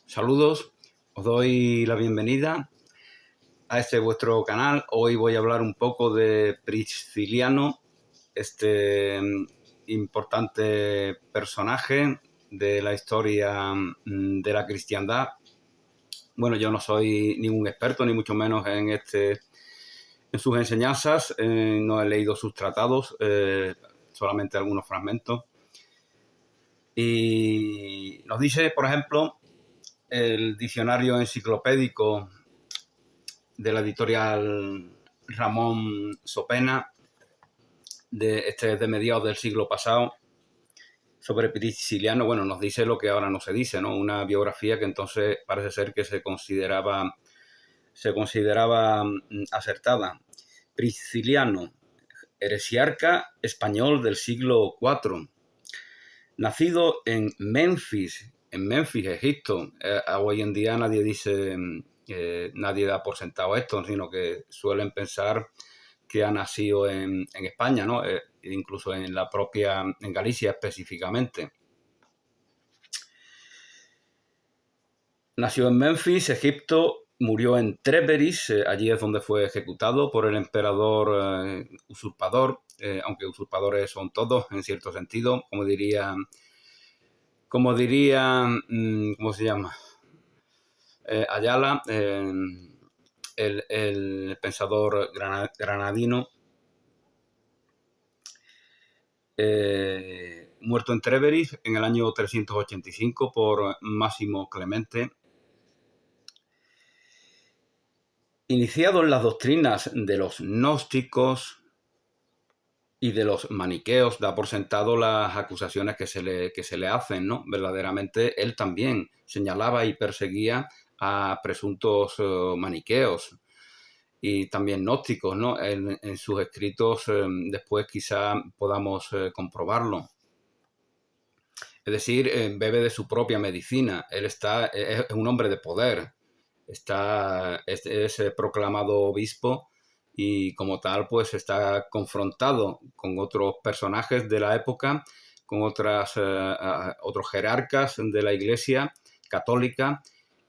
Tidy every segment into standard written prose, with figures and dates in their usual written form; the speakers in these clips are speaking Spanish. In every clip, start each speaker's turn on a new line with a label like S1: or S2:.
S1: Saludos, os doy la bienvenida a este vuestro canal. Hoy voy a hablar un poco de Prisciliano, este importante personaje de la historia de la cristiandad. Bueno, yo no soy ningún experto, ni mucho menos en sus enseñanzas. No he leído sus tratados, solamente algunos fragmentos. Y nos dice, por ejemplo, el diccionario enciclopédico de la editorial Ramón Sopena, de mediados del siglo pasado, sobre Prisciliano. Bueno, nos dice lo que ahora no se dice, ¿no? Una biografía que entonces parece ser que se consideraba acertada. Prisciliano, heresiarca español del siglo IV, nacido en Memphis, Egipto. Hoy en día nadie dice, nadie da por sentado esto, sino que suelen pensar que ha nacido en España, ¿no? Incluso en Galicia específicamente. Nació en Memphis, Egipto, murió en Trèveris, allí es donde fue ejecutado por el emperador usurpador, aunque usurpadores son todos en cierto sentido, como diría, ¿cómo se llama? Ayala, el pensador granadino, muerto en Trèveris en el año 385 por Máximo Clemente. Iniciado en las doctrinas de los gnósticos y de los maniqueos, da por sentado las acusaciones que se le hacen, ¿no? Verdaderamente él también señalaba y perseguía a presuntos maniqueos y también gnósticos, ¿no? En sus escritos después quizá podamos comprobarlo. Es decir, bebe de su propia medicina. Él es un hombre de poder. Es proclamado obispo y como tal pues está confrontado con otros personajes de la época, con otros jerarcas de la Iglesia católica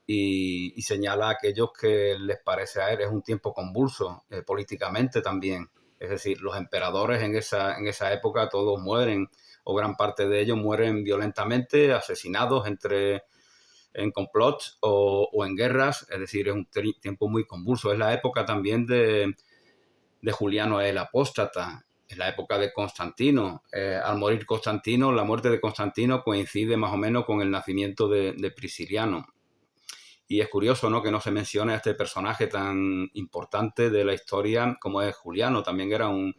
S1: y señala a aquellos que les parece a él. Es un tiempo convulso políticamente también. Es decir, los emperadores en esa época todos mueren, o gran parte de ellos mueren violentamente, asesinados en complots o en guerras. Es decir, es un tiempo muy convulso. Es la época también de Juliano el Apóstata, es la época de Constantino. Al morir Constantino, la muerte de Constantino coincide más o menos con el nacimiento de Prisciliano. Y es curioso, ¿no?, que no se mencione a este personaje tan importante de la historia como es Juliano. También era un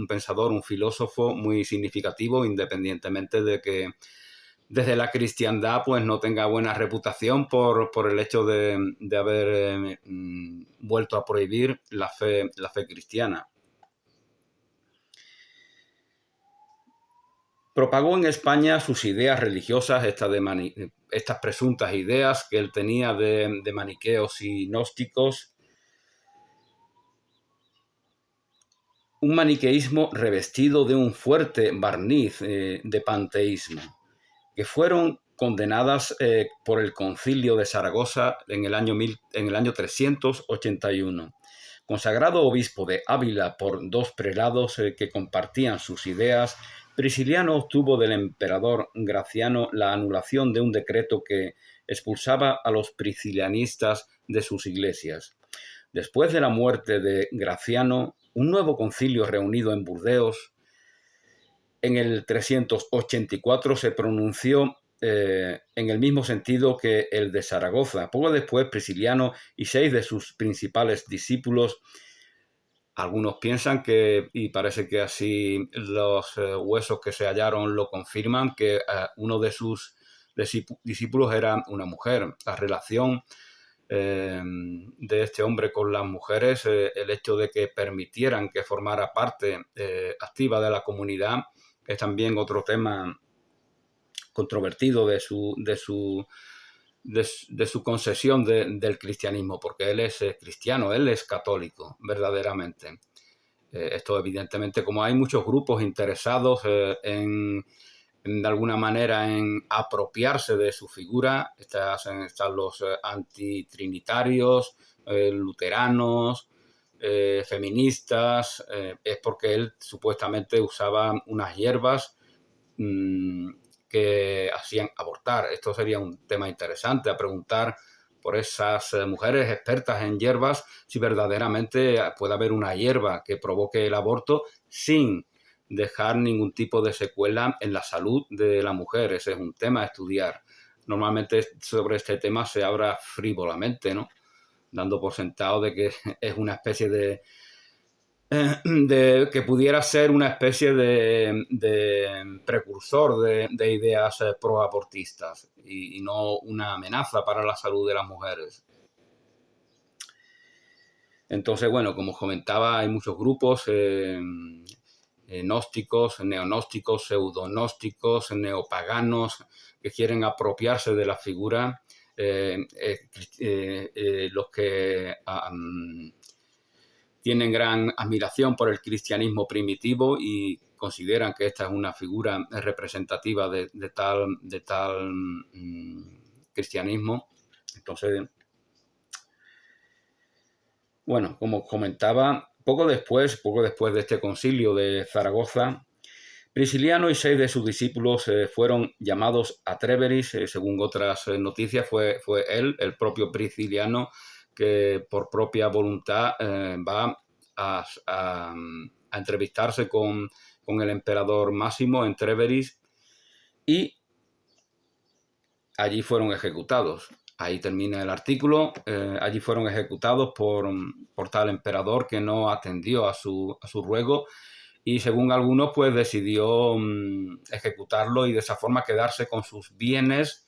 S1: pensador, un filósofo muy significativo, independientemente de que desde la cristiandad pues no tenga buena reputación por el hecho de haber vuelto a prohibir la fe cristiana. Propagó en España sus ideas religiosas, estas presuntas ideas que él tenía de maniqueos y gnósticos. Un maniqueísmo revestido de un fuerte barniz de panteísmo, que fueron condenadas por el Concilio de Zaragoza en el año 381. Consagrado obispo de Ávila por dos prelados que compartían sus ideas, Prisciliano obtuvo del emperador Graciano la anulación de un decreto que expulsaba a los priscilianistas de sus iglesias. Después de la muerte de Graciano, un nuevo concilio reunido en Burdeos en el 384 se pronunció en el mismo sentido que el de Zaragoza. Poco después, Prisciliano y 6 de sus principales discípulos, algunos piensan que, y parece que así los huesos que se hallaron lo confirman, que uno de sus discípulos era una mujer. La relación de este hombre con las mujeres, el hecho de que permitieran que formara parte activa de la comunidad, es también otro tema controvertido de su concesión del cristianismo, porque él es cristiano, él es católico, verdaderamente. Esto evidentemente, como hay muchos grupos interesados en de alguna manera en apropiarse de su figura. Están los antitrinitarios, luteranos, feministas. Es porque él supuestamente usaba unas hierbas que hacían abortar. Esto sería un tema interesante a preguntar por esas mujeres expertas en hierbas si verdaderamente puede haber una hierba que provoque el aborto sin dejar ningún tipo de secuela en la salud de la mujer. Ese es un tema a estudiar. Normalmente sobre este tema se habla frívolamente, ¿no? Dando por sentado de que es una especie que pudiera ser una especie de precursor de ideas proabortistas y no una amenaza para la salud de las mujeres. Entonces, bueno, como comentaba, hay muchos grupos gnósticos, neognósticos, pseudognósticos, neopaganos, que quieren apropiarse de la figura, los que tienen gran admiración por el cristianismo primitivo y consideran que esta es una figura representativa de tal cristianismo. Entonces, bueno, como comentaba, poco después de este concilio de Zaragoza, Prisciliano y 6 de sus discípulos fueron llamados a Tréveris. Según otras noticias, fue él, el propio Prisciliano, que por propia voluntad va a entrevistarse con el emperador Máximo en Tréveris y allí fueron ejecutados. Ahí termina el artículo. Allí fueron ejecutados por tal emperador que no atendió a su ruego y según algunos pues decidió ejecutarlo y de esa forma quedarse con sus bienes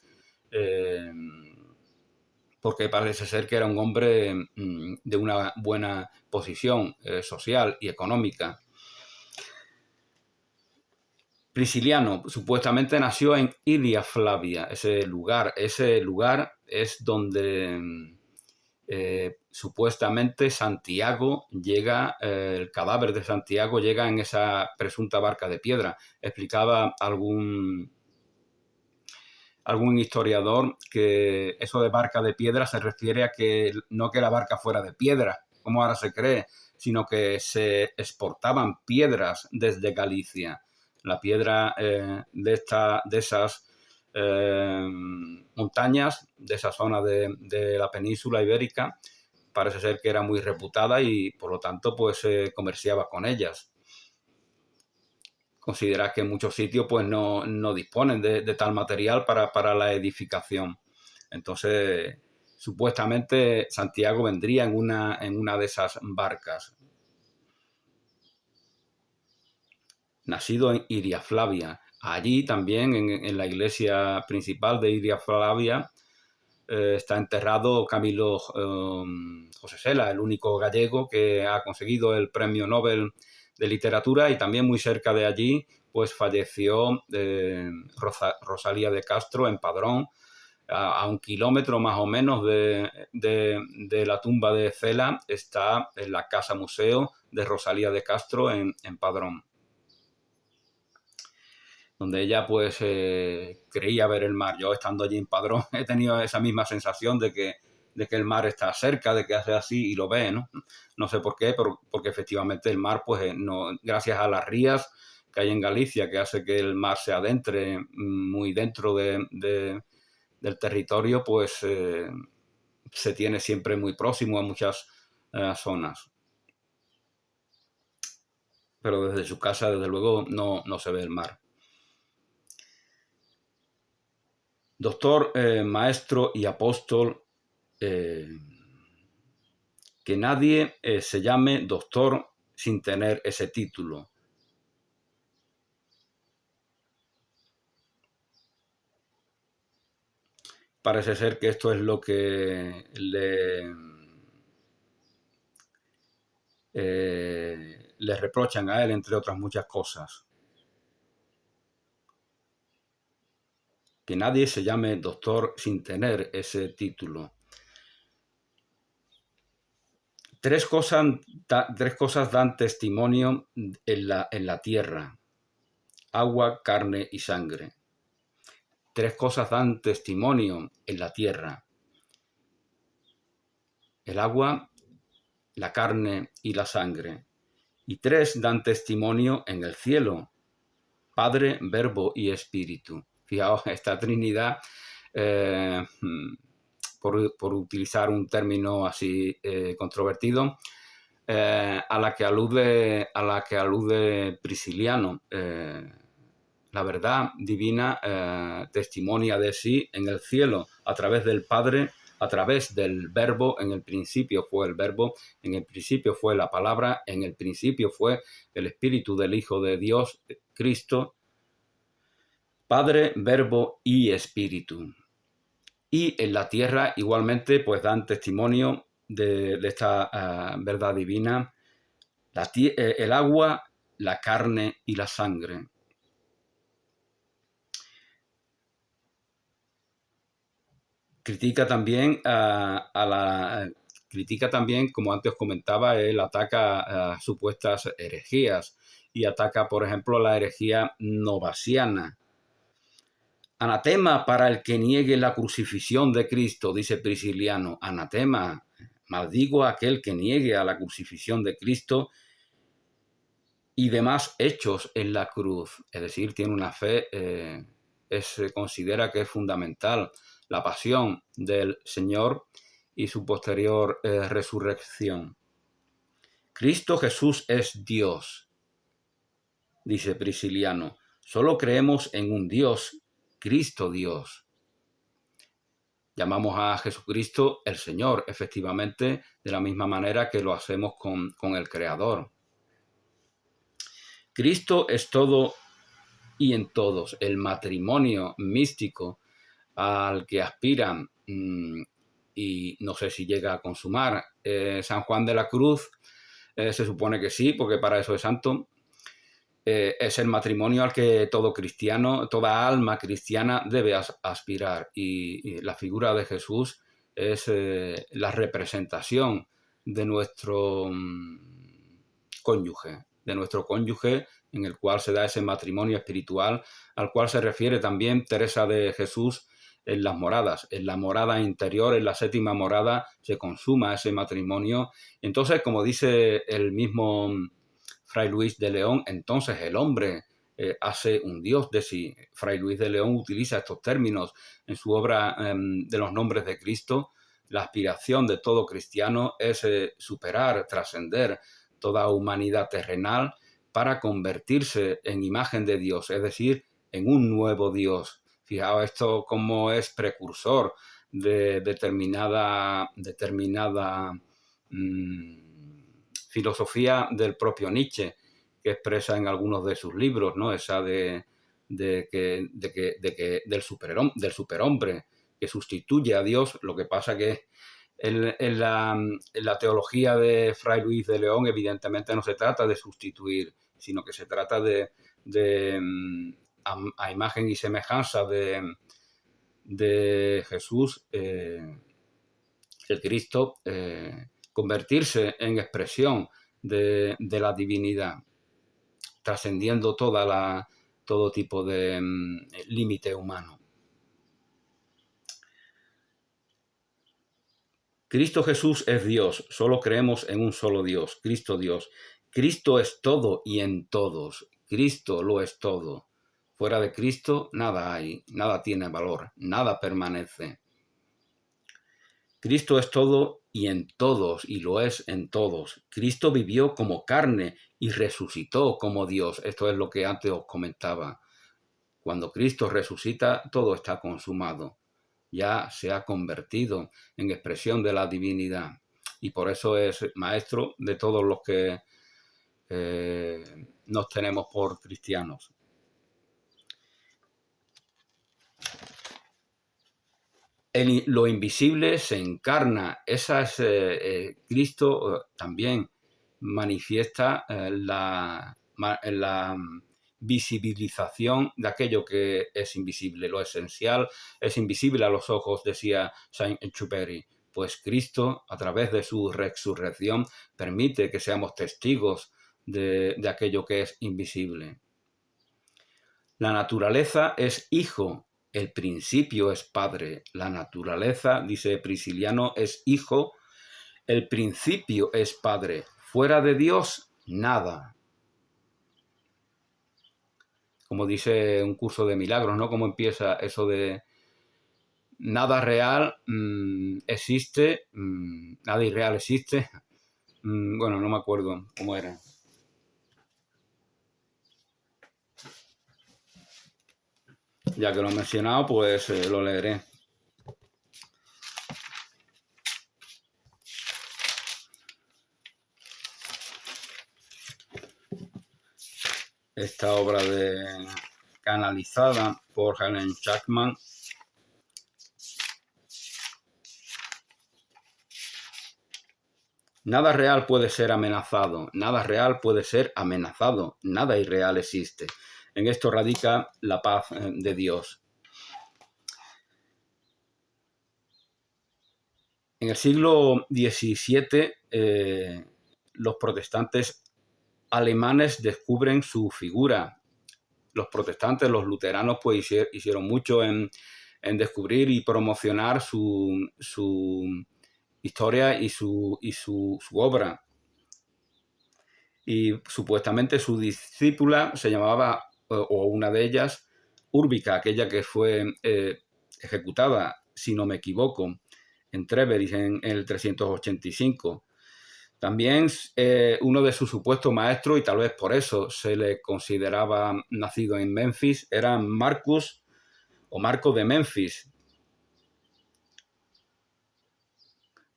S1: porque parece ser que era un hombre de una buena posición social y económica. Prisciliano supuestamente nació en Ilia Flavia. Ese lugar es donde supuestamente Santiago llega, el cadáver de Santiago llega en esa presunta barca de piedra. Explicaba algún historiador que eso de barca de piedra se refiere a que no que la barca fuera de piedra, como ahora se cree, sino que se exportaban piedras desde Galicia. La piedra de esas montañas, de esa zona de la península ibérica, parece ser que era muy reputada y por lo tanto pues se comerciaba con ellas. Considera que muchos sitios pues no disponen de tal material para la edificación. Entonces, supuestamente Santiago vendría en una de esas barcas. Nacido en Iria Flavia. Allí también, en la iglesia principal de Iria Flavia, está enterrado Camilo José Sela, el único gallego que ha conseguido el Premio Nobel de Literatura, y también muy cerca de allí pues falleció Rosalía de Castro en Padrón, a 1 kilómetro más o menos de la tumba de Cela está en la casa museo de Rosalía de Castro en Padrón, donde ella pues creía ver el mar. Yo estando allí en Padrón he tenido esa misma sensación de que el mar está cerca, de que hace así y lo ve, ¿no? No sé por qué, porque efectivamente el mar, pues no, gracias a las rías que hay en Galicia, que hace que el mar se adentre muy dentro del territorio, pues se tiene siempre muy próximo a muchas zonas. Pero desde su casa, desde luego, no se ve el mar. Doctor, maestro y apóstol, que nadie se llame doctor sin tener ese título. Parece ser que esto es lo que le reprochan a él, entre otras muchas cosas. Que nadie se llame doctor sin tener ese título. Tres cosas dan testimonio en la tierra. agua, carne y sangre. Tres cosas dan testimonio en la tierra: el agua, la carne y la sangre. Y tres dan testimonio en el cielo: Padre, Verbo y Espíritu. Fijaos, esta Trinidad, por utilizar un término así controvertido, a la que alude Prisciliano. La verdad divina testimonia de sí en el cielo a través del Padre, a través del Verbo. En el principio fue el Verbo, en el principio fue la palabra, en el principio fue el Espíritu del Hijo de Dios, Cristo. Padre, Verbo y Espíritu. Y en la tierra igualmente pues dan testimonio de esta verdad divina: el agua, la carne y la sangre. Critica también, como antes os comentaba, él ataca a supuestas herejías y ataca, por ejemplo, la herejía novasiana. Anatema para el que niegue la crucifixión de Cristo, dice Prisciliano. Anatema, maldigo a aquel que niegue a la crucifixión de Cristo y demás hechos en la cruz. Es decir, tiene una fe, se considera que es fundamental la pasión del Señor y su posterior resurrección. Cristo Jesús es Dios, dice Prisciliano. Solo creemos en un Dios, Cristo Dios. Llamamos a Jesucristo el Señor, efectivamente, de la misma manera que lo hacemos con el Creador. Cristo es todo y en todos. El matrimonio místico al que aspiran, y no sé si llega a consumar, San Juan de la Cruz, se supone que sí, porque para eso es santo. Es el matrimonio al que todo cristiano, toda alma cristiana debe aspirar, y la figura de Jesús es la representación de nuestro cónyuge, en el cual se da ese matrimonio espiritual, al cual se refiere también Teresa de Jesús en las moradas. En la morada interior, en la séptima morada, se consuma ese matrimonio. Entonces, como dice el mismo Fray Luis de León, entonces el hombre hace un Dios de sí. Fray Luis de León utiliza estos términos en su obra de los nombres de Cristo. La aspiración de todo cristiano es superar, trascender toda humanidad terrenal para convertirse en imagen de Dios, es decir, en un nuevo Dios. Fijaos esto como es precursor de determinada filosofía del propio Nietzsche, que expresa en algunos de sus libros, ¿no? Esa del superhombre que sustituye a Dios. Lo que pasa que en la teología de Fray Luis de León evidentemente no se trata de sustituir, sino que se trata a imagen y semejanza de Jesús, el Cristo, convertirse en expresión de la divinidad, trascendiendo todo tipo de límite humano. Cristo Jesús es Dios, solo creemos en un solo Dios, Cristo Dios. Cristo es todo y en todos. Cristo lo es todo. Fuera de Cristo nada hay, nada tiene valor, nada permanece. Cristo es todo y en todos, y lo es en todos. Cristo vivió como carne y resucitó como Dios. Esto es lo que antes os comentaba. Cuando Cristo resucita, todo está consumado. Ya se ha convertido en expresión de la divinidad. Y por eso es maestro de todos los que nos tenemos por cristianos. Lo invisible se encarna. Esa es Cristo también manifiesta la visibilización de aquello que es invisible. Lo esencial es invisible a los ojos, decía Saint-Exupéry. Pues Cristo, a través de su resurrección, permite que seamos testigos de aquello que es invisible. La naturaleza es hijo, el principio es padre. La naturaleza, dice Prisciliano, es hijo, el principio es padre. Fuera de Dios, nada. Como dice un curso de milagros, ¿no? Cómo empieza eso de nada real existe, nada irreal existe. Bueno, no me acuerdo cómo era. Ya que lo he mencionado, pues lo leeré. Esta obra canalizada por Helen Jackman. Nada real puede ser amenazado, nada real puede ser amenazado, nada irreal existe. En esto radica la paz de Dios. En el siglo XVII, los protestantes alemanes descubren su figura. Los protestantes, los luteranos, pues hicieron mucho en descubrir y promocionar su historia y su obra. Y supuestamente su discípula se llamaba, o una de ellas, Úrbica, aquella que fue ejecutada, si no me equivoco, en Treveris en el 385. También uno de sus supuestos maestros, y tal vez por eso se le consideraba nacido en Memphis, era Marcos de Memphis.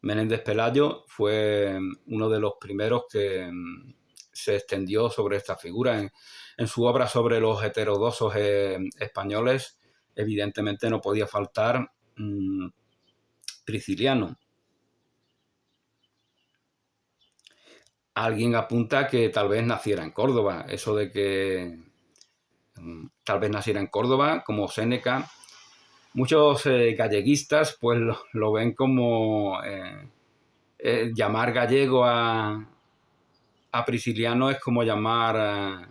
S1: Menéndez Pelayo fue uno de los primeros que se extendió sobre esta figura. En su obra sobre los heterodoxos españoles, evidentemente no podía faltar Prisciliano. Alguien apunta que tal vez naciera en Córdoba. Eso de que tal vez naciera en Córdoba, como Séneca. Muchos galleguistas pues lo ven como llamar gallego a Prisciliano es como llamar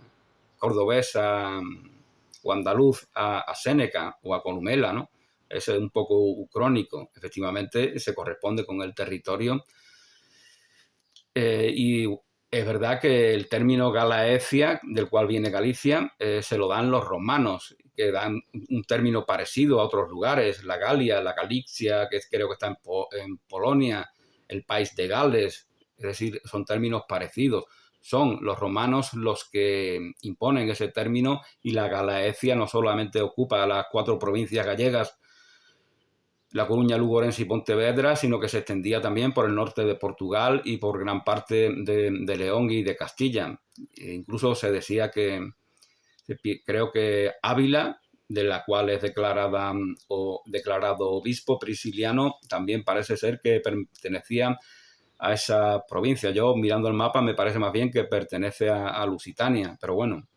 S1: cordobés o andaluz a Séneca o a Columela, ¿no? Es un poco ucrónico. Efectivamente, se corresponde con el territorio. Y es verdad que el término Galaecia, del cual viene Galicia, se lo dan los romanos, que dan un término parecido a otros lugares, la Galia, la Galicia, que creo que está en Polonia, el país de Gales, es decir, son términos parecidos. Son los romanos los que imponen ese término y la Galaecia no solamente ocupa las 4 provincias gallegas, La Coruña, Lugo, Orense y Pontevedra, sino que se extendía también por el norte de Portugal y por gran parte de León y de Castilla. Incluso se decía creo que Ávila, de la cual es declarado obispo Prisciliano, también parece ser que pertenecía a esa provincia. Yo, mirando el mapa, me parece más bien que pertenece a Lusitania, pero bueno.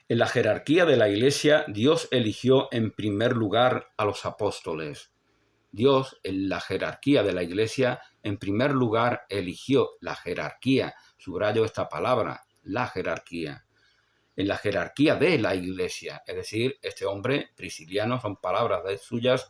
S1: En la jerarquía de la Iglesia, Dios eligió en primer lugar a los apóstoles. Dios, en la jerarquía de la Iglesia, en primer lugar eligió la jerarquía. Subrayo esta palabra, la jerarquía. En la jerarquía de la Iglesia. Es decir, este hombre, Prisciliano, son palabras de suyas,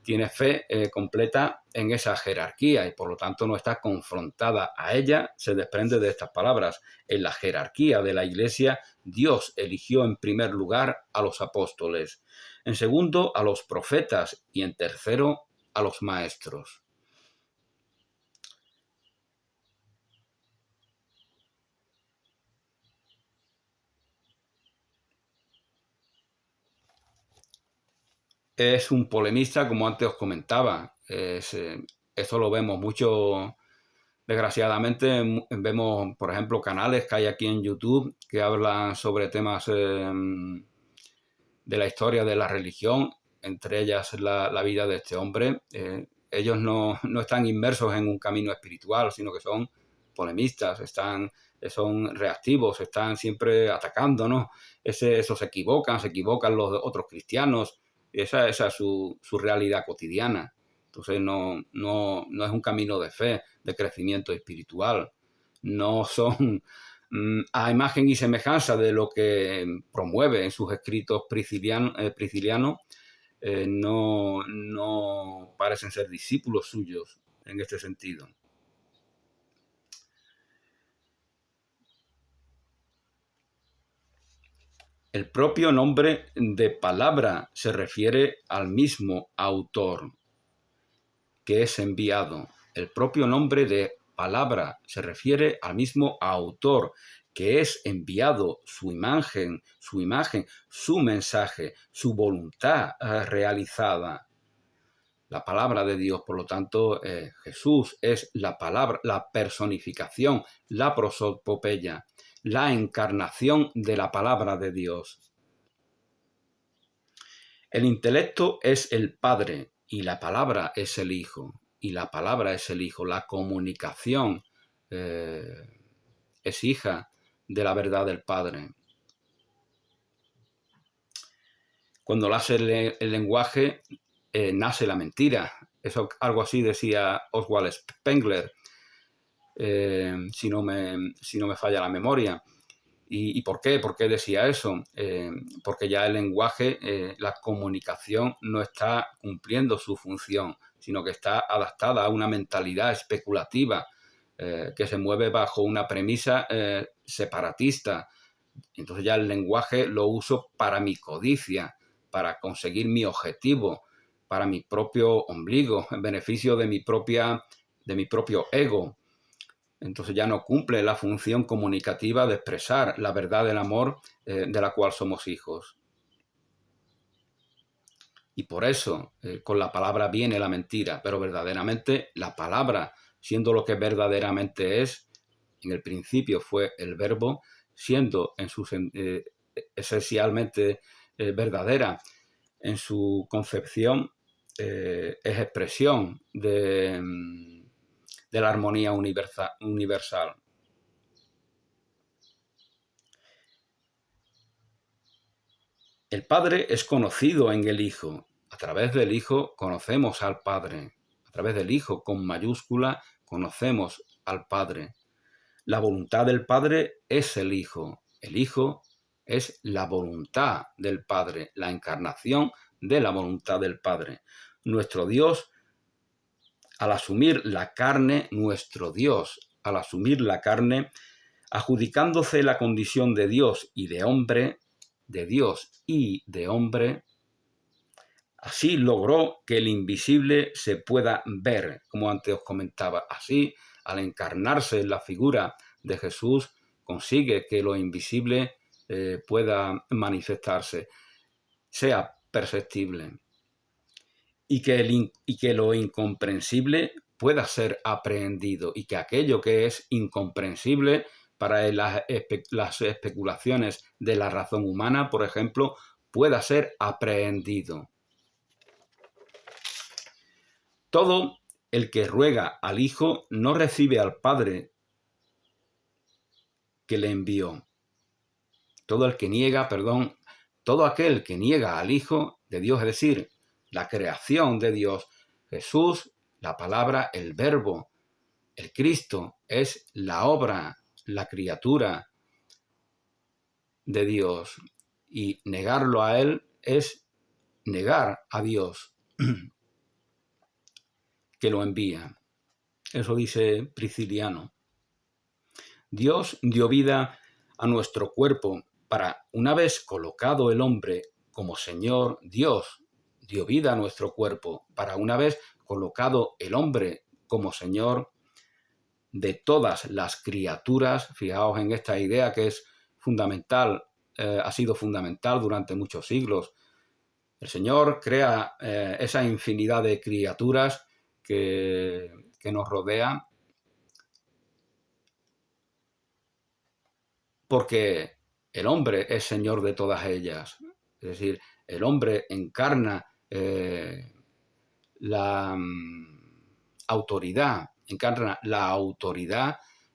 S1: tiene fe completa en esa jerarquía y por lo tanto no está confrontada a ella, se desprende de estas palabras. En la jerarquía de la Iglesia, Dios eligió en primer lugar a los apóstoles, en segundo a los profetas y en tercero a los maestros. Es un polemista, como antes os comentaba. Esto lo vemos mucho. Desgraciadamente vemos, por ejemplo, canales que hay aquí en YouTube que hablan sobre temas de la historia de la religión, entre ellas la vida de este hombre. Ellos no están inmersos en un camino espiritual, sino que son polemistas, son reactivos, están siempre atacando, ¿no? Eso se equivocan los otros cristianos. Esa es su realidad cotidiana. Entonces no es un camino de fe, de crecimiento espiritual. no son a imagen y semejanza de lo que promueve en sus escritos Prisciliano, no parecen ser discípulos suyos en este sentido. El propio nombre de palabra se refiere al mismo autor que es enviado. El propio nombre de palabra se refiere al mismo autor que es enviado, su imagen, su mensaje, su voluntad realizada. La palabra de Dios, por lo tanto, Jesús es la palabra, la personificación, la prosopopeya, la encarnación de la palabra de Dios. El intelecto es el Padre y la palabra es el Hijo. Y la palabra es el Hijo. La comunicación es hija de la verdad del Padre. Cuando nace el lenguaje, nace la mentira. Eso, algo así decía Oswald Spengler, si no me falla la memoria. ¿Y por qué? ¿Por qué decía eso? Porque ya el lenguaje, la comunicación no está cumpliendo su función, sino que está adaptada a una mentalidad especulativa que se mueve bajo una premisa separatista. Entonces ya el lenguaje lo uso para mi codicia, para conseguir mi objetivo, para mi propio ombligo, en beneficio de mi propio ego. Entonces ya no cumple la función comunicativa de expresar la verdad del amor de la cual somos hijos. Y por eso con la palabra viene la mentira, pero verdaderamente la palabra, siendo lo que verdaderamente es, en el principio fue el verbo, siendo en su esencialmente verdadera en su concepción, es expresión de la armonía universal. El Padre es conocido en el Hijo. A través del Hijo conocemos al Padre. A través del Hijo con mayúscula conocemos al Padre. La voluntad del Padre es el Hijo. El Hijo es la voluntad del Padre, la encarnación de la voluntad del Padre. Nuestro Dios, al asumir la carne, adjudicándose la condición de Dios y de hombre, así logró que el invisible se pueda ver, como antes os comentaba. Así, al encarnarse en la figura de Jesús, consigue que lo invisible pueda manifestarse, sea perceptible, y que lo incomprensible pueda ser aprehendido, y que aquello que es incomprensible para las especulaciones de la razón humana, por ejemplo, pueda ser aprehendido. Todo el que ruega al Hijo no recibe al Padre que le envió. Todo aquel que niega al Hijo de Dios, es decir, la creación de Dios, Jesús, la palabra, el Verbo, el Cristo, es la obra, la criatura de Dios. Y negarlo a Él es negar a Dios que lo envía. Eso dice Prisciliano. Dios dio vida a nuestro cuerpo para, una vez colocado el hombre como Señor, Dios dio vida a nuestro cuerpo para, una vez colocado el hombre como Señor de todas las criaturas. Fijaos en esta idea que es fundamental, ha sido fundamental durante muchos siglos. El Señor crea esa infinidad de criaturas que nos rodean, porque el hombre es Señor de todas ellas. Es decir, el hombre encarna la autoridad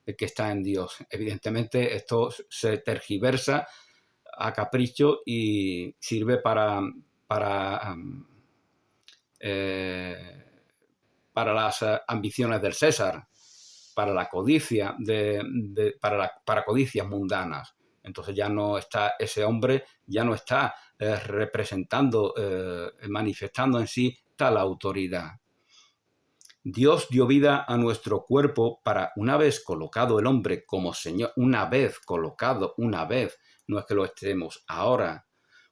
S1: que está en Dios. Evidentemente esto se tergiversa a capricho y sirve para las ambiciones del César. para la codicia, para codicias mundanas. Entonces ya no está, ese hombre ya no está representando, manifestando en sí tal autoridad. Dios dio vida a nuestro cuerpo para, una vez colocado el hombre como Señor, una vez colocado, no es que lo estemos ahora,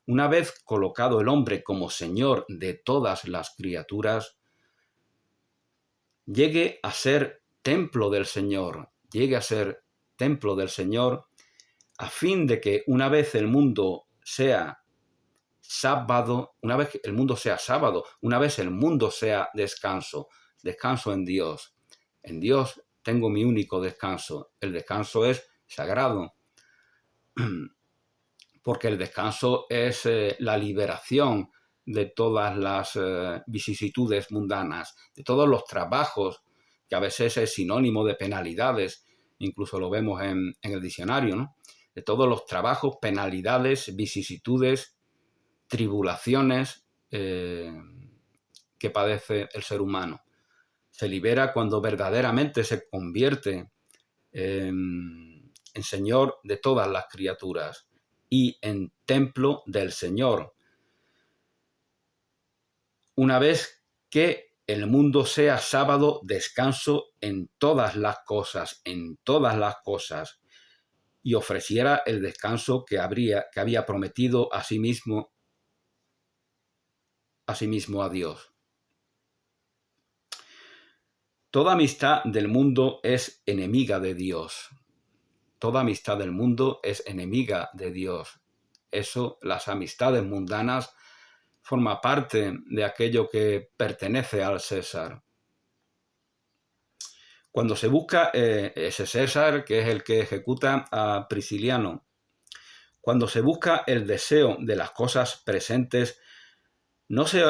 S1: una vez colocado el hombre como Señor de todas las criaturas, llegue a ser templo del Señor, a fin de que una vez el mundo sea sábado, una vez el mundo sea sábado, una vez el mundo sea descanso en Dios. En Dios tengo mi único descanso. El descanso es sagrado, porque el descanso es la liberación de todas las vicisitudes mundanas, de todos los trabajos, que a veces es sinónimo de penalidades, incluso lo vemos en el diccionario, ¿no? De todos los trabajos, penalidades, vicisitudes, tribulaciones que padece el ser humano. Se libera cuando verdaderamente se convierte en Señor de todas las criaturas y en templo del Señor. Una vez que el mundo sea sábado, descanso en todas las cosas, y ofreciera el descanso que había prometido a sí mismo a Dios. Toda amistad del mundo es enemiga de Dios. Toda amistad del mundo es enemiga de Dios. Eso, las amistades mundanas, forma parte de aquello que pertenece al César. Cuando se busca ese César, que es el que ejecuta a Prisciliano, cuando se busca el deseo de las cosas presentes, no se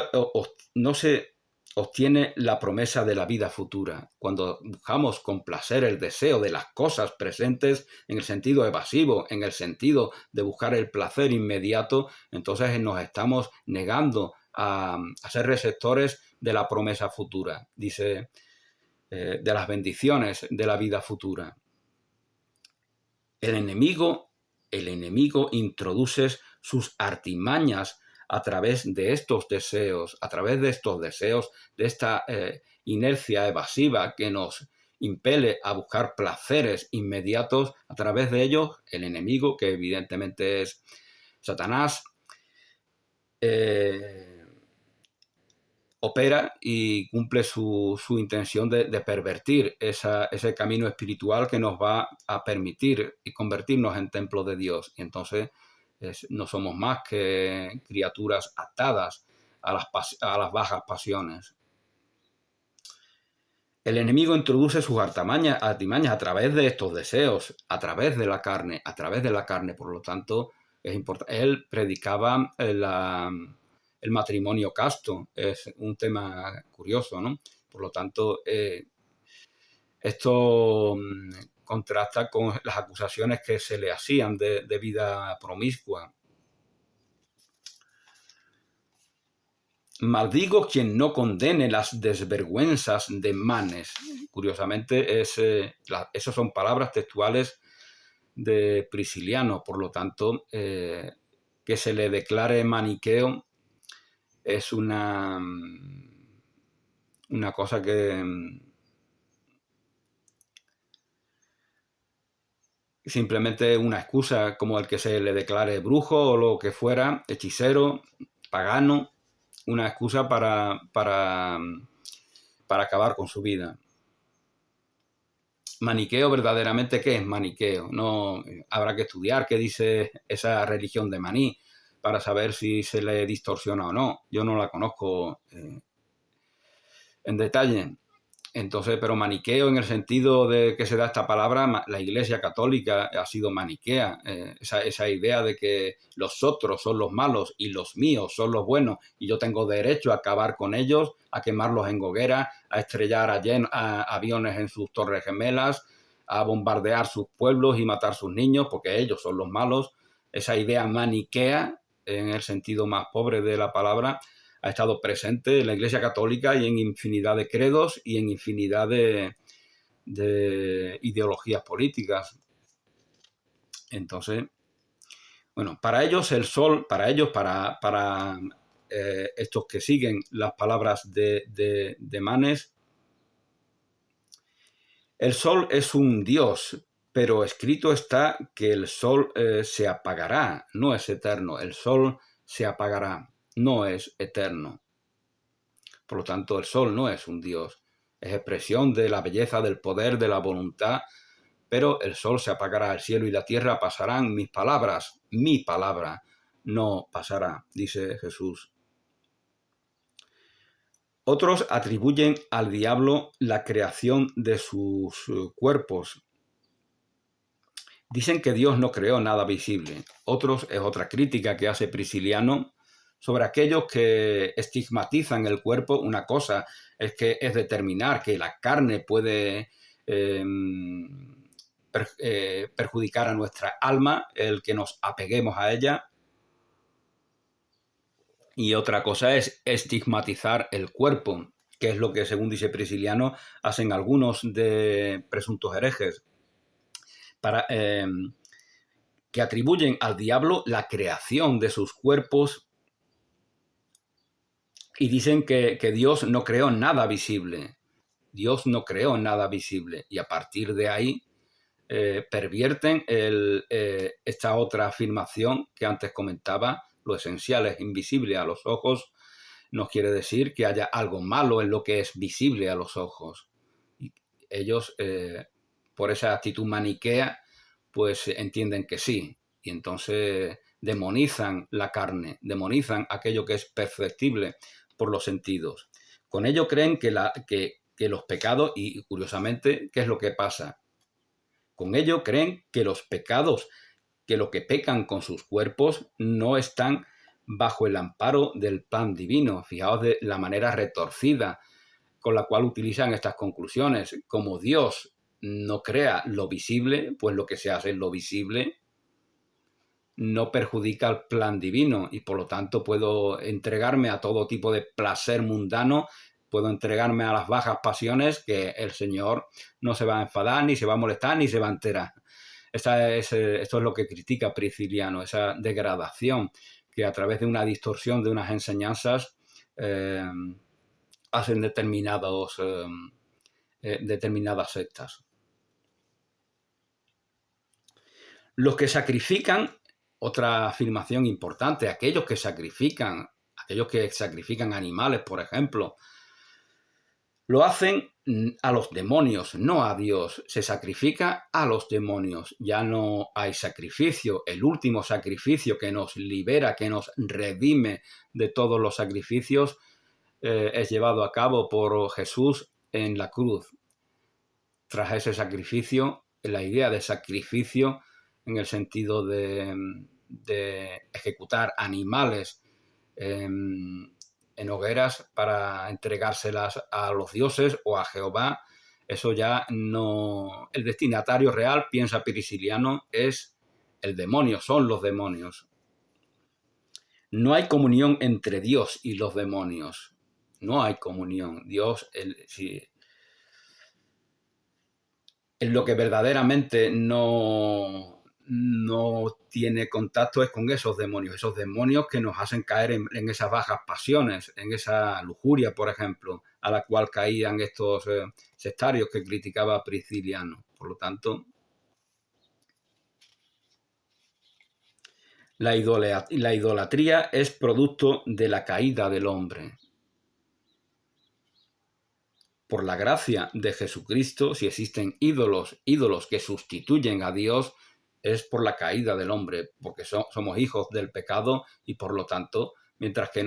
S1: obtiene la promesa de la vida futura. Cuando buscamos complacer el deseo de las cosas presentes en el sentido evasivo, en el sentido de buscar el placer inmediato, entonces nos estamos negando a ser receptores de la promesa futura, dice, de las bendiciones de la vida futura. El enemigo introduce sus artimañas a través de estos deseos, de esta inercia evasiva que nos impele a buscar placeres inmediatos. A través de ellos, el enemigo, que evidentemente es Satanás, opera y cumple su intención de pervertir ese camino espiritual que nos va a permitir y convertirnos en templo de Dios. Y entonces no somos más que criaturas atadas a las bajas pasiones. El enemigo introduce sus artimañas a través de estos deseos, a través de la carne. Por lo tanto, es importante. Él predicaba el matrimonio casto. Es un tema curioso, ¿no? Por lo tanto, esto contrasta con las acusaciones que se le hacían de vida promiscua. Maldigo quien no condene las desvergüenzas de Manes. Curiosamente, esas son palabras textuales de Prisciliano. Por lo tanto, que se le declare maniqueo es una cosa que simplemente una excusa, como el que se le declare brujo o lo que fuera, hechicero, pagano, una excusa para acabar con su vida. Maniqueo, verdaderamente, ¿qué es maniqueo? No, habrá que estudiar qué dice esa religión de Maní para saber si se le distorsiona o no. Yo no la conozco en detalle. Entonces, pero maniqueo en el sentido de que se da esta palabra, la Iglesia Católica ha sido maniquea, esa idea de que los otros son los malos y los míos son los buenos y yo tengo derecho a acabar con ellos, a quemarlos en hoguera, a estrellar a aviones en sus torres gemelas, a bombardear sus pueblos y matar sus niños porque ellos son los malos. Esa idea maniquea, en el sentido más pobre de la palabra, ha estado presente en la Iglesia Católica y en infinidad de credos y en infinidad de de ideologías políticas. Entonces, bueno, para ellos el sol, para estos que siguen las palabras de Manes, el sol es un dios, pero escrito está que el sol se apagará, no es eterno. El sol se apagará, no es eterno. Por lo tanto, el sol no es un dios, es expresión de la belleza, del poder, de la voluntad, pero el sol se apagará, el cielo y la tierra pasarán, mi palabra no pasará, dice Jesús. Otros atribuyen al diablo la creación de sus cuerpos. Dicen que Dios no creó nada visible. Otros, es otra crítica que hace Prisciliano sobre aquellos que estigmatizan el cuerpo. Una cosa es determinar que la carne puede perjudicar a nuestra alma, el que nos apeguemos a ella. Y otra cosa es estigmatizar el cuerpo, que es lo que, según dice Prisciliano, hacen algunos de presuntos herejes, que atribuyen al diablo la creación de sus cuerpos y dicen que Dios no creó nada visible. Dios no creó nada visible. Y a partir de ahí pervierten esta otra afirmación que antes comentaba. Lo esencial es invisible a los ojos. No quiere decir que haya algo malo en lo que es visible a los ojos. Y ellos, por esa actitud maniquea, pues entienden que sí. Y entonces demonizan la carne, demonizan aquello que es perceptible por los sentidos. Con ello creen que los pecados, y curiosamente, ¿qué es lo que pasa? Con ello creen que los pecados, que lo que pecan con sus cuerpos, no están bajo el amparo del plan divino. Fijaos de la manera retorcida con la cual utilizan estas conclusiones. Como Dios no crea lo visible, pues lo que se hace en lo visible no perjudica al plan divino y por lo tanto puedo entregarme a todo tipo de placer mundano, puedo entregarme a las bajas pasiones que el Señor no se va a enfadar, ni se va a molestar, ni se va a enterar. Esto es lo que critica Prisciliano, esa degradación que a través de una distorsión de unas enseñanzas hacen determinadas sectas. Los que sacrifican, otra afirmación importante, aquellos que sacrifican animales, por ejemplo, lo hacen a los demonios, no a Dios. Se sacrifica a los demonios. Ya no hay sacrificio. El último sacrificio que nos libera, que nos redime de todos los sacrificios, es llevado a cabo por Jesús en la cruz. Tras ese sacrificio, la idea de sacrificio en el sentido de ejecutar animales en hogueras para entregárselas a los dioses o a Jehová, eso ya no... El destinatario real, piensa Prisciliano, es el demonio, son los demonios. No hay comunión entre Dios y los demonios. No hay comunión. Dios, en lo que verdaderamente no tiene contacto es con esos demonios que nos hacen caer en esas bajas pasiones, en esa lujuria, por ejemplo, a la cual caían estos sectarios que criticaba Prisciliano. Por lo tanto, la idolatría es producto de la caída del hombre. Por la gracia de Jesucristo, si existen ídolos que sustituyen a Dios, es por la caída del hombre, porque somos hijos del pecado y por lo tanto, mientras que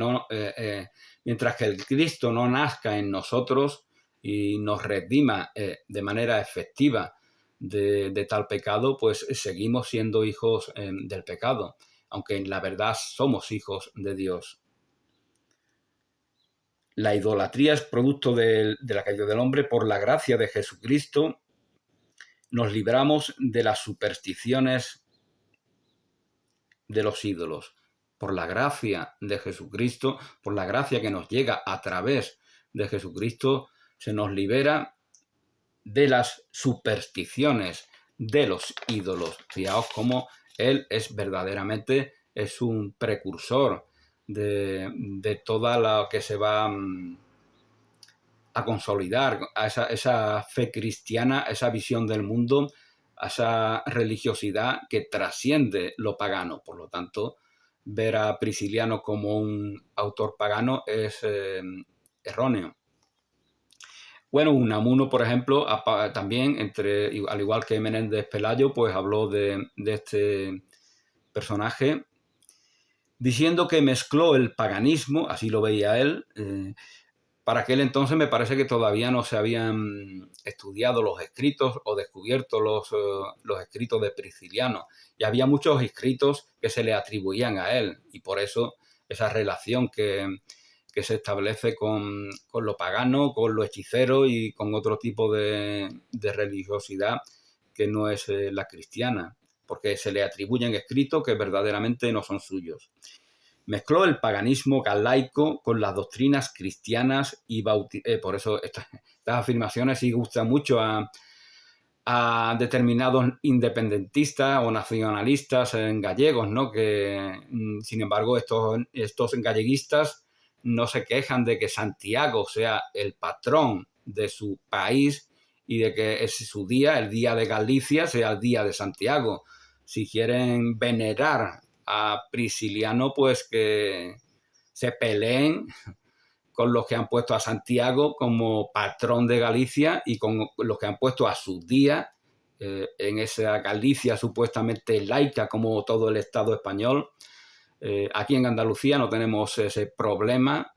S1: el Cristo no nazca en nosotros y nos redima de manera efectiva de tal pecado, pues seguimos siendo hijos del pecado, aunque en la verdad somos hijos de Dios. La idolatría es producto de la caída del hombre. Por la gracia de Jesucristo nos libramos de las supersticiones de los ídolos. Por la gracia de Jesucristo, por la gracia que nos llega a través de Jesucristo, se nos libera de las supersticiones de los ídolos. Fijaos cómo él es verdaderamente un precursor de toda lo que se va a consolidar, a esa fe cristiana, a esa visión del mundo, a esa religiosidad que trasciende lo pagano. Por lo tanto, ver a Prisciliano como un autor pagano es erróneo. Bueno, Unamuno, por ejemplo, también, al igual que Menéndez Pelayo, pues habló de este personaje diciendo que mezcló el paganismo, así lo veía él. Para aquel entonces me parece que todavía no se habían estudiado los escritos o descubierto los escritos de Prisciliano. Y había muchos escritos que se le atribuían a él. Y por eso esa relación que se establece con lo pagano, con lo hechicero y con otro tipo de religiosidad que no es la cristiana. Porque se le atribuyen escritos que verdaderamente no son suyos. Mezcló el paganismo galaico con las doctrinas cristianas y por eso estas afirmaciones sí gustan mucho a determinados independentistas o nacionalistas gallegos, ¿no? Que, sin embargo, estos galleguistas no se quejan de que Santiago sea el patrón de su país y de que es su día, el día de Galicia, sea el día de Santiago. Si quieren venerar a Prisciliano, pues que se peleen con los que han puesto a Santiago como patrón de Galicia y con los que han puesto a su día en esa Galicia supuestamente laica como todo el Estado español. Aquí en Andalucía no tenemos ese problema.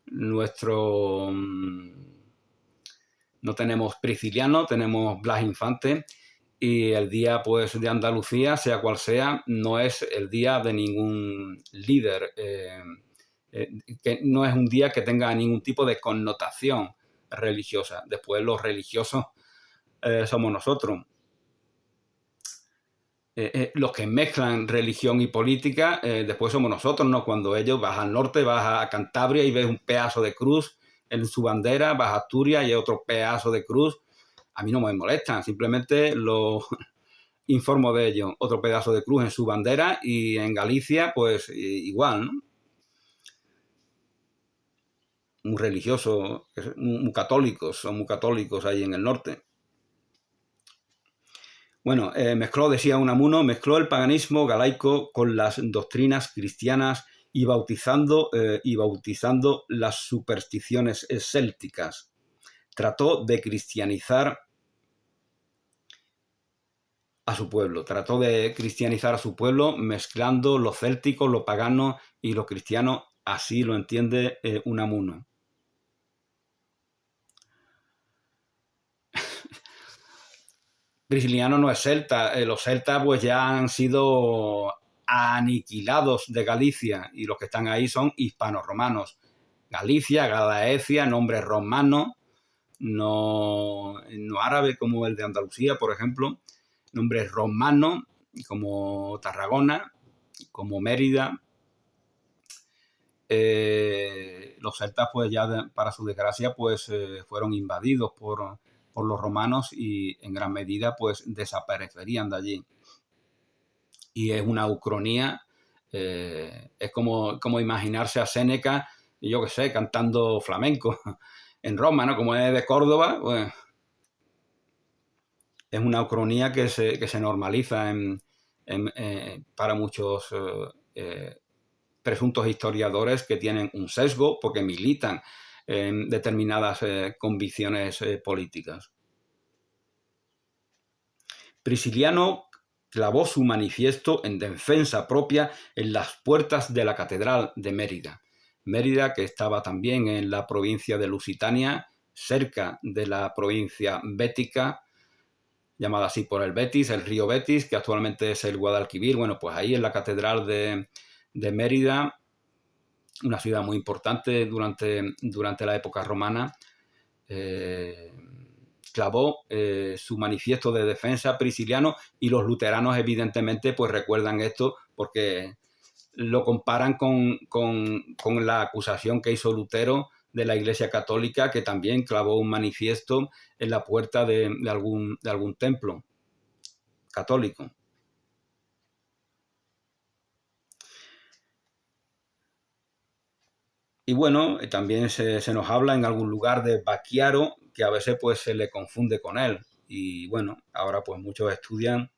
S1: No tenemos Prisciliano, tenemos Blas Infante. Y el día pues de Andalucía, sea cual sea, no es el día de ningún líder, que no es un día que tenga ningún tipo de connotación religiosa. Después los religiosos somos nosotros. Los que mezclan religión y política, después somos nosotros, ¿no? Cuando ellos vas al norte, vas a Cantabria y ves un pedazo de cruz en su bandera, vas a Asturias y hay otro pedazo de cruz. A mí no me molestan, simplemente lo informo de ello. Otro pedazo de cruz en su bandera y en Galicia, pues igual, ¿no? Muy religiosos, muy católicos, son muy católicos ahí en el norte. Bueno, decía Unamuno, mezcló el paganismo galaico con las doctrinas cristianas y bautizando las supersticiones célticas. Trató de cristianizar a su pueblo, mezclando lo céltico, lo pagano y lo cristiano, así lo entiende Unamuno. Prisciliano no es celta, los celtas pues ya han sido aniquilados de Galicia y los que están ahí son hispano-romanos. Galicia, Galaecia, nombre romano, no árabe como el de Andalucía, por ejemplo, nombres romanos como Tarragona, como Mérida. Los celtas, pues ya para su desgracia, pues fueron invadidos por los romanos y en gran medida pues desaparecerían de allí. Y es una ucronía, es como imaginarse a Séneca, yo qué sé, cantando flamenco en Roma, ¿no? Como es de Córdoba, pues es una ucronía que se normaliza para muchos presuntos historiadores que tienen un sesgo porque militan en determinadas convicciones políticas. Prisciliano clavó su manifiesto en defensa propia en las puertas de la Catedral de Mérida. Mérida, que estaba también en la provincia de Lusitania, cerca de la provincia bética, llamada así por el Betis, el río Betis, que actualmente es el Guadalquivir. Bueno, pues ahí en la Catedral de Mérida, una ciudad muy importante durante la época romana, clavó su manifiesto de defensa Prisciliano, y los luteranos evidentemente pues recuerdan esto porque lo comparan con la acusación que hizo Lutero de la Iglesia Católica, que también clavó un manifiesto en la puerta de algún templo católico. Y bueno, también se nos habla en algún lugar de Bacchiaro, que a veces pues se le confunde con él. Y bueno, ahora pues muchos estudian.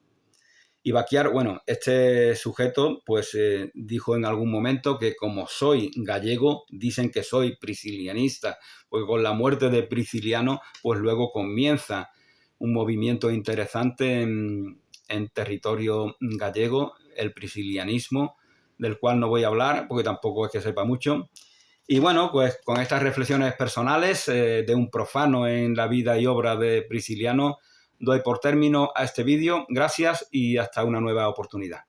S1: Y Bacchiaro, bueno, este sujeto pues dijo en algún momento que como soy gallego, dicen que soy priscilianista, pues con la muerte de Prisciliano pues luego comienza un movimiento interesante en territorio gallego, el priscilianismo, del cual no voy a hablar porque tampoco es que sepa mucho. Y bueno, pues con estas reflexiones personales de un profano en la vida y obra de Prisciliano, doy por término a este vídeo. Gracias y hasta una nueva oportunidad.